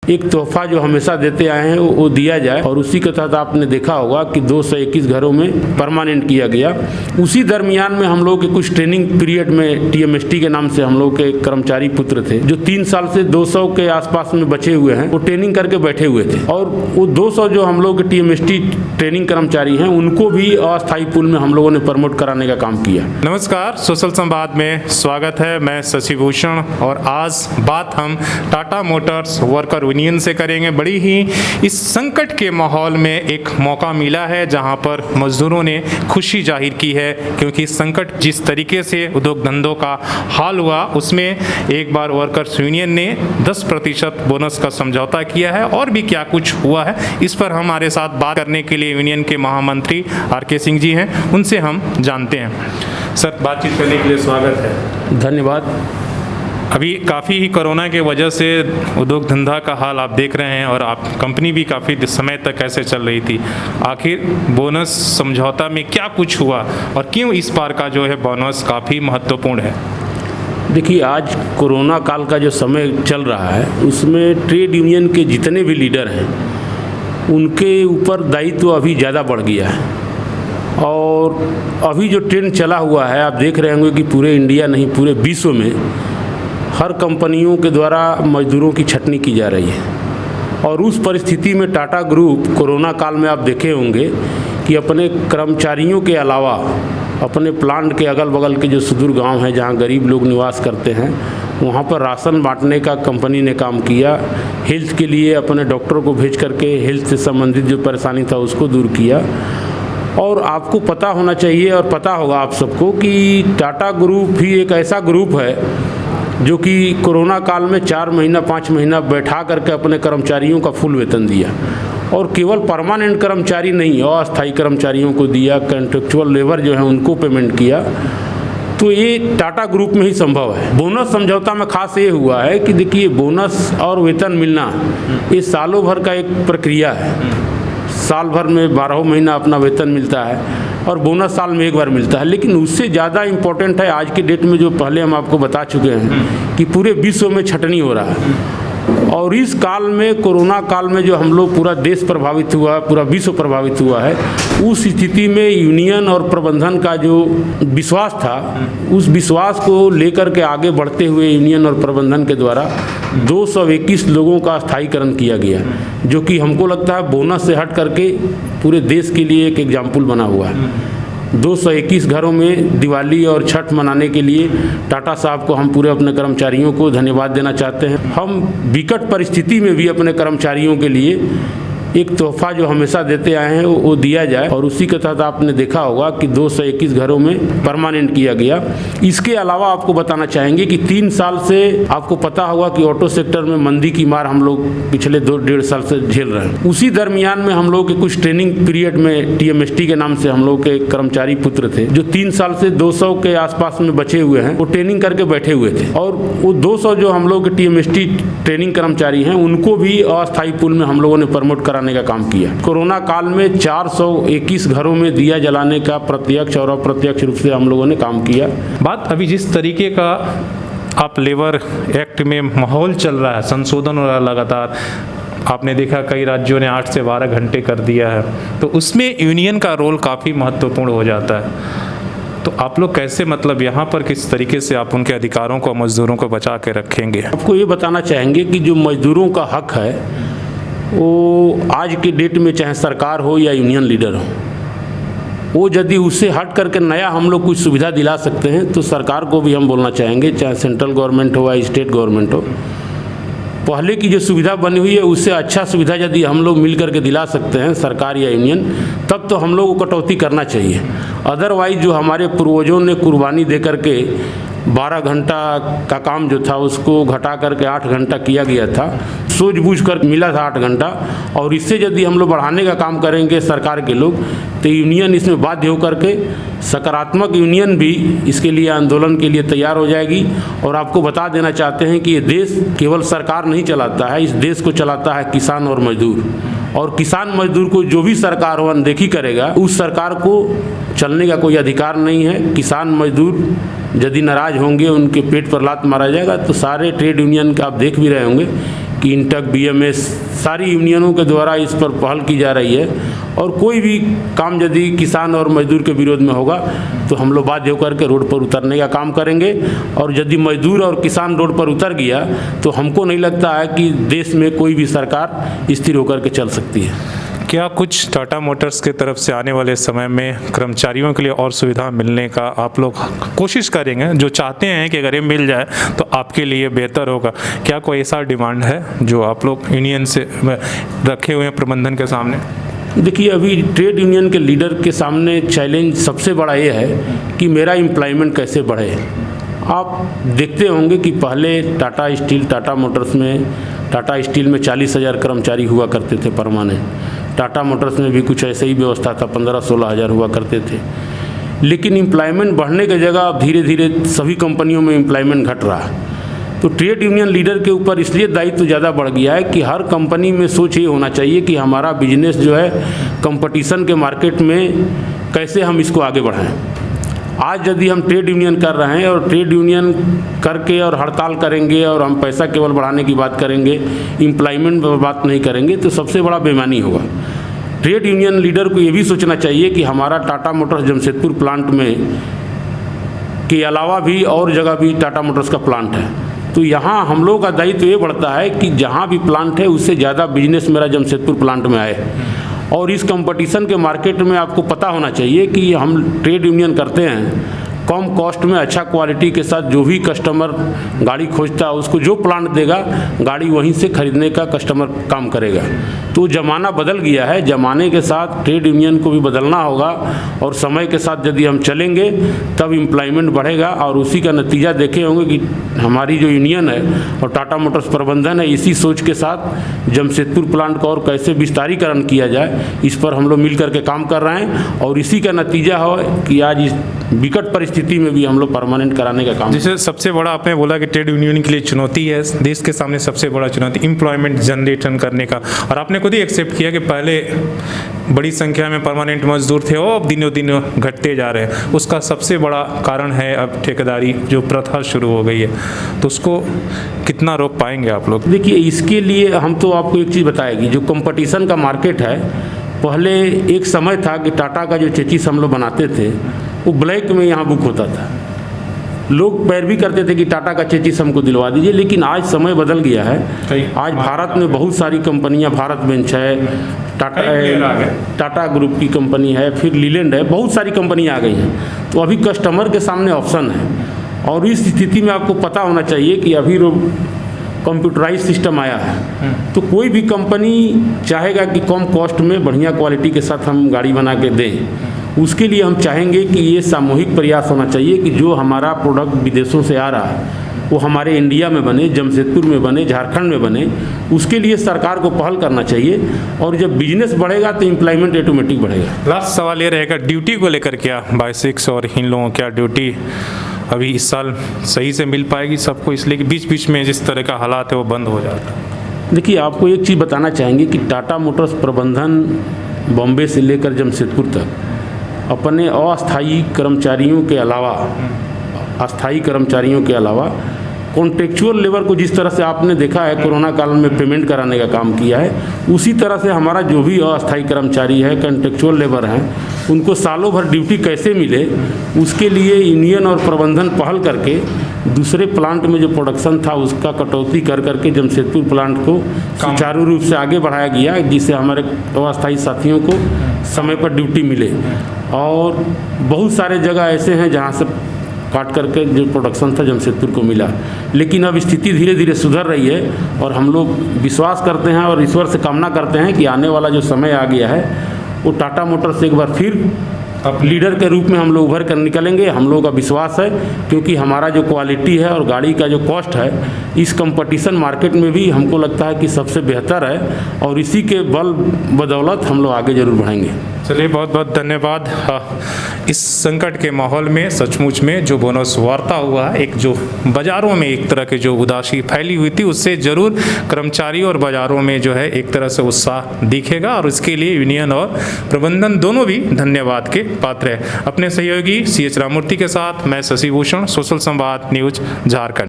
एक तोहफा जो हमेशा देते आए हैं वो दिया जाए, और उसी के तहत आपने देखा होगा कि 221 घरों में परमानेंट किया गया। उसी दरमियान में हम लोग के कुछ ट्रेनिंग पीरियड में टीएमएसटी के नाम से हम लोग के कर्मचारी पुत्र थे जो 3 साल से 200 के आसपास में बचे हुए हैं, वो ट्रेनिंग करके बैठे हुए थे। और वो 200 जो हम लोग के टीएमएसटी ट्रेनिंग कर्मचारी हैं उनको भी अस्थायी पूल में हम लोगों ने प्रमोट कराने का काम किया। नमस्कार, सोशल संवाद में स्वागत है। मैं शशि भूषण और आज बात हम टाटा मोटर्स वर्कर यूनियन से करेंगे। बड़ी ही इस संकट के माहौल में एक मौका मिला है जहां पर मजदूरों ने खुशी जाहिर की है, क्योंकि संकट जिस तरीके से उद्योग धंधों का हाल हुआ उसमें एक बार वर्कर्स यूनियन ने 10% बोनस का समझौता किया है। और भी क्या कुछ हुआ है इस पर हमारे साथ बात करने के लिए यूनियन के महामंत्री आर.के. सिंह जी हैं, उनसे हम जानते हैं। सर, बातचीत करने के लिए स्वागत है। धन्यवाद। अभी काफ़ी ही कोरोना के वजह से उद्योग धंधा का हाल आप देख रहे हैं और आप कंपनी भी काफ़ी समय तक ऐसे चल रही थी। आखिर बोनस समझौता में क्या कुछ हुआ और क्यों इस बार का जो है बोनस काफ़ी महत्वपूर्ण है? देखिए, आज कोरोना काल का जो समय चल रहा है उसमें ट्रेड यूनियन के जितने भी लीडर हैं उनके ऊपर दायित्व अभी ज़्यादा बढ़ गया है। और अभी जो ट्रेंड चला हुआ है आप देख रहे होंगे कि पूरे इंडिया नहीं पूरे विश्व में हर कंपनियों के द्वारा मजदूरों की छटनी की जा रही है। और उस परिस्थिति में टाटा ग्रुप कोरोना काल में आप देखे होंगे कि अपने कर्मचारियों के अलावा अपने प्लांट के अगल बगल के जो सुदूर गांव हैं जहां गरीब लोग निवास करते हैं वहां पर राशन बांटने का कंपनी ने काम किया। हेल्थ के लिए अपने डॉक्टर को भेज करके हेल्थ से संबंधित जो परेशानी था उसको दूर किया। और आपको पता होना चाहिए और पता होगा आप सबको कि टाटा ग्रुप ही एक ऐसा ग्रुप है जो कि कोरोना काल में 4 महीना 5 महीना बैठा करके अपने कर्मचारियों का फुल वेतन दिया। और केवल परमानेंट कर्मचारी नहीं, अस्थायी कर्मचारियों को दिया, कॉन्ट्रेक्चुअल लेबर जो है उनको पेमेंट किया। तो ये टाटा ग्रुप में ही संभव है। बोनस समझौता में खास ये हुआ है कि देखिए, बोनस और वेतन मिलना ये सालों भर का एक प्रक्रिया है। साल भर में 12 महीना अपना वेतन मिलता है और बोनस साल में एक बार मिलता है। लेकिन उससे ज़्यादा इम्पोर्टेंट है आज के डेट में, जो पहले हम आपको बता चुके हैं कि पूरे विश्व में छटनी हो रहा है। और इस काल में, कोरोना काल में जो हम लोग पूरा देश प्रभावित हुआ, पूरा विश्व प्रभावित हुआ है, उस स्थिति में यूनियन और प्रबंधन का जो विश्वास था उस विश्वास को लेकर के आगे बढ़ते हुए यूनियन और प्रबंधन के द्वारा 221 लोगों का स्थायीकरण किया गया, जो कि हमको लगता है बोनस से हट करके पूरे देश के लिए एक एग्जाम्पल बना हुआ है। 221 घरों में दिवाली और छठ मनाने के लिए टाटा साहब को हम पूरे अपने कर्मचारियों को धन्यवाद देना चाहते हैं। हम विकट परिस्थिति में भी अपने कर्मचारियों के लिए एक तोहफा जो हमेशा देते आए हैं वो दिया जाए, और उसी के तहत आपने देखा होगा कि 221 घरों में परमानेंट किया गया। इसके अलावा आपको बताना चाहेंगे कि 3 साल से आपको पता होगा कि ऑटो सेक्टर में मंदी की मार हम लोग पिछले 2-1.5 साल से झेल रहे हैं। उसी दरमियान में हम लोग के कुछ ट्रेनिंग पीरियड में टीएमएसटी के नाम से हम लोग के कर्मचारी पुत्र थे जो 3 साल से 200 के आसपास में बचे हुए हैं, वो ट्रेनिंग करके बैठे हुए थे। और वो 200 जो हम लोग के टीएमएसटी ट्रेनिंग कर्मचारी हैं उनको भी अस्थायी पूल में हम लोगों ने प्रमोट कराने का काम किया। कोरोना काल में 421 घरों में दिया जलाने का प्रत्यक्ष और अप्रत्यक्ष रूप से हम लोगों ने काम किया। बात अभी जिस तरीके का आप लेबर एक्ट में माहौल चल रहा है, संशोधन हो रहा है लगातार, आपने देखा कई राज्यों ने 8 से 12 घंटे कर दिया है, तो उसमें यूनियन का रोल काफ़ी महत्वपूर्ण हो जाता है। तो आप लोग कैसे, मतलब यहाँ पर किस तरीके से आप उनके अधिकारों को, मजदूरों को बचा के रखेंगे? आपको ये बताना चाहेंगे कि जो मजदूरों का हक है वो आज के डेट में चाहे सरकार हो या यूनियन लीडर हो, वो यदि उससे हट करके नया हम लोग कुछ सुविधा दिला सकते हैं तो सरकार को भी हम बोलना चाहेंगे, चाहे सेंट्रल गवर्नमेंट हो या स्टेट गवर्नमेंट हो, पहले की जो सुविधा बनी हुई है उससे अच्छा सुविधा यदि हम लोग मिल करके दिला सकते हैं सरकार या यूनियन, तब तो हम लोग को कटौती करना चाहिए। अदरवाइज जो हमारे पूर्वजों ने कुर्बानी दे करके 12 घंटा का काम जो था उसको घटा करके 8 घंटा किया गया था, सूझबूझ कर मिला था 8 घंटा, और इससे यदि हम लोग बढ़ाने का काम करेंगे सरकार के लोग तो यूनियन इसमें बाध्य होकर के, सकारात्मक यूनियन भी इसके लिए आंदोलन के लिए तैयार हो जाएगी। और आपको बता देना चाहते हैं कि ये देश केवल सरकार नहीं चलाता है, इस देश को चलाता है किसान और मजदूर। और किसान मजदूर को जो भी सरकार हो अनदेखी करेगा उस सरकार को चलने का कोई अधिकार नहीं है। किसान मजदूर यदि नाराज होंगे, उनके पेट पर लात मारा जाएगा, तो सारे ट्रेड यूनियन का आप देख भी रहे होंगे कि इंटक, बीएमएस सारी यूनियनों के द्वारा इस पर पहल की जा रही है। और कोई भी काम यदि किसान और मजदूर के विरोध में होगा तो हम लोग बाध्य होकर के रोड पर उतरने का काम करेंगे। और यदि मजदूर और किसान रोड पर उतर गया तो हमको नहीं लगता है कि देश में कोई भी सरकार स्थिर होकर के चल सकती है। क्या कुछ टाटा मोटर्स की तरफ से आने वाले समय में कर्मचारियों के लिए और सुविधा मिलने का आप लोग कोशिश करेंगे, जो चाहते हैं कि अगर ये मिल जाए तो आपके लिए बेहतर होगा? क्या कोई ऐसा डिमांड है जो आप लोग यूनियन से रखे हुए हैं प्रबंधन के सामने? देखिए, अभी ट्रेड यूनियन के लीडर के सामने चैलेंज सबसे बड़ा ये है कि मेरा एम्प्लॉयमेंट कैसे बढ़े। आप देखते होंगे कि पहले टाटा स्टील, टाटा मोटर्स में, टाटा स्टील में 40,000 कर्मचारी हुआ करते थे परमानेंट। टाटा मोटर्स में भी कुछ ऐसे ही व्यवस्था था, 15-16 हज़ार हुआ करते थे। लेकिन एम्प्लॉयमेंट बढ़ने की जगह अब धीरे धीरे सभी कंपनियों में एम्प्लॉयमेंट घट रहा है। तो ट्रेड यूनियन लीडर के ऊपर इसलिए दायित्व ज़्यादा बढ़ गया है कि हर कंपनी में सोच ये होना चाहिए कि हमारा बिजनेस जो है कंपटीशन के मार्केट में कैसे हम इसको आगे बढ़ाएं। आज यदि हम ट्रेड यूनियन कर रहे हैं और ट्रेड यूनियन करके और हड़ताल करेंगे और हम पैसा केवल बढ़ाने की बात करेंगे, एम्प्लॉयमेंट पर बात नहीं करेंगे, तो सबसे बड़ा बेईमानी होगा। ट्रेड यूनियन लीडर को ये भी सोचना चाहिए कि हमारा टाटा मोटर्स जमशेदपुर प्लांट में के अलावा भी और जगह भी टाटा मोटर्स का प्लांट है। तो यहाँ हम लोगों का दायित्व ये बढ़ता है कि जहाँ भी प्लांट है उससे ज़्यादा बिजनेस मेरा जमशेदपुर प्लांट में आए। और इस कंपटीशन के मार्केट में आपको पता होना चाहिए कि हम ट्रेड यूनियन करते हैं कम कॉस्ट में अच्छा क्वालिटी के साथ। जो भी कस्टमर गाड़ी खोजता है उसको जो प्लांट देगा गाड़ी वहीं से खरीदने का कस्टमर काम करेगा। तो ज़माना बदल गया है, ज़माने के साथ ट्रेड यूनियन को भी बदलना होगा। और समय के साथ यदि हम चलेंगे तब एम्प्लॉयमेंट बढ़ेगा। और उसी का नतीजा देखे होंगे कि हमारी जो यूनियन है और टाटा मोटर्स प्रबंधन है, इसी सोच के साथ जमशेदपुर प्लांट का और कैसे विस्तारीकरण किया जाए इस पर हम लोग मिल करके काम कर रहे हैं। और इसी का नतीजा हो कि आज इस विकट परिस्थिति में भी हम लोग परमानेंट कराने का काम। जैसे सबसे बड़ा आपने बोला कि ट्रेड यूनियन के लिए चुनौती है, देश के सामने सबसे बड़ा चुनौती एम्प्लॉयमेंट जनरेशन करने का। और आपने खुद ही एक्सेप्ट किया कि पहले बड़ी संख्या में परमानेंट मजदूर थे और अब दिनों दिन घटते जा रहे हैं। उसका सबसे बड़ा कारण है अब ठेकेदारी जो प्रथा शुरू हो गई है, तो उसको कितना रोक पाएंगे आप लोग? देखिए, इसके लिए हम तो आपको एक चीज़ बताएगी, जो कंपटीशन का मार्केट है, पहले एक समय था कि टाटा का जो चेचिस हम लोग बनाते थे वो ब्लैक में यहाँ बुक होता था। लोग पैरवी करते थे कि टाटा का चेचिस हमको दिलवा दीजिए। लेकिन आज समय बदल गया है। आज भारत में बहुत सारी कंपनियां, भारत बेंच है, टाटा ग्रुप की कंपनी है, फिर लीलैंड है, बहुत सारी कंपनियां आ गई हैं। तो अभी कस्टमर के सामने ऑप्शन है। और इस स्थिति में आपको पता होना चाहिए कि अभी कंप्यूटराइज सिस्टम आया है। तो कोई भी कंपनी चाहेगा कि कम कॉस्ट में बढ़िया क्वालिटी के साथ हम गाड़ी बना के दें। उसके लिए हम चाहेंगे कि ये सामूहिक प्रयास होना चाहिए कि जो हमारा प्रोडक्ट विदेशों से आ रहा है वो हमारे इंडिया में बने, जमशेदपुर में बने, झारखंड में बने। उसके लिए सरकार को पहल करना चाहिए। और जब बिजनेस बढ़ेगा तो एम्प्लॉयमेंट ऑटोमेटिक बढ़ेगा। लास्ट सवाल ये रहेगा, ड्यूटी को लेकर क्या बाइसिक्स और इन लोगों क्या ड्यूटी अभी इस साल सही से मिल पाएगी सबको, इसलिए कि बीच बीच में जिस तरह का हालात है वो बंद हो जाता है? देखिए, आपको एक चीज़ बताना चाहेंगे कि टाटा मोटर्स प्रबंधन बॉम्बे से लेकर जमशेदपुर तक अपने अस्थायी कर्मचारियों के अलावा, अस्थायी कर्मचारियों के अलावा कॉन्ट्रेक्चुअल लेबर को जिस तरह से आपने देखा है कोरोना काल में पेमेंट कराने का काम किया है, उसी तरह से हमारा जो भी अस्थायी कर्मचारी है, कॉन्ट्रेक्चुअल लेबर हैं, उनको सालों भर ड्यूटी कैसे मिले उसके लिए यूनियन और प्रबंधन पहल करके दूसरे प्लांट में जो प्रोडक्शन था उसका कटौती कर करके जमशेदपुर प्लांट को सुचारू रूप से आगे बढ़ाया गया, जिससे हमारे अस्थायी साथियों को समय पर ड्यूटी मिले। और बहुत सारे जगह ऐसे हैं जहाँ से काट करके जो प्रोडक्शन था जमशेदपुर को मिला। लेकिन अब स्थिति धीरे धीरे सुधर रही है और हम लोग विश्वास करते हैं और ईश्वर से कामना करते हैं कि आने वाला जो समय आ गया है वो टाटा मोटर्स एक बार फिर लीडर के रूप में हम लोग उभर कर निकलेंगे। हम लोगों का विश्वास है, क्योंकि हमारा जो क्वालिटी है और गाड़ी का जो कॉस्ट है इस कंपटीशन मार्केट में भी हमको लगता है कि सबसे बेहतर है। और इसी के बल बदौलत हम लोग आगे जरूर बढ़ेंगे। चलिए, बहुत बहुत धन्यवाद। इस संकट के माहौल में सचमुच में जो बोनस वार्ता हुआ, एक जो बाज़ारों में एक तरह की जो उदासी फैली हुई थी, उससे ज़रूर कर्मचारी और बाज़ारों में जो है एक तरह से उत्साह दिखेगा। और इसके लिए यूनियन और प्रबंधन दोनों भी धन्यवाद के पात्र है। अपने सहयोगी CH राममूर्ति के साथ मैं शशि भूषण, सोशल संवाद न्यूज झारखंड।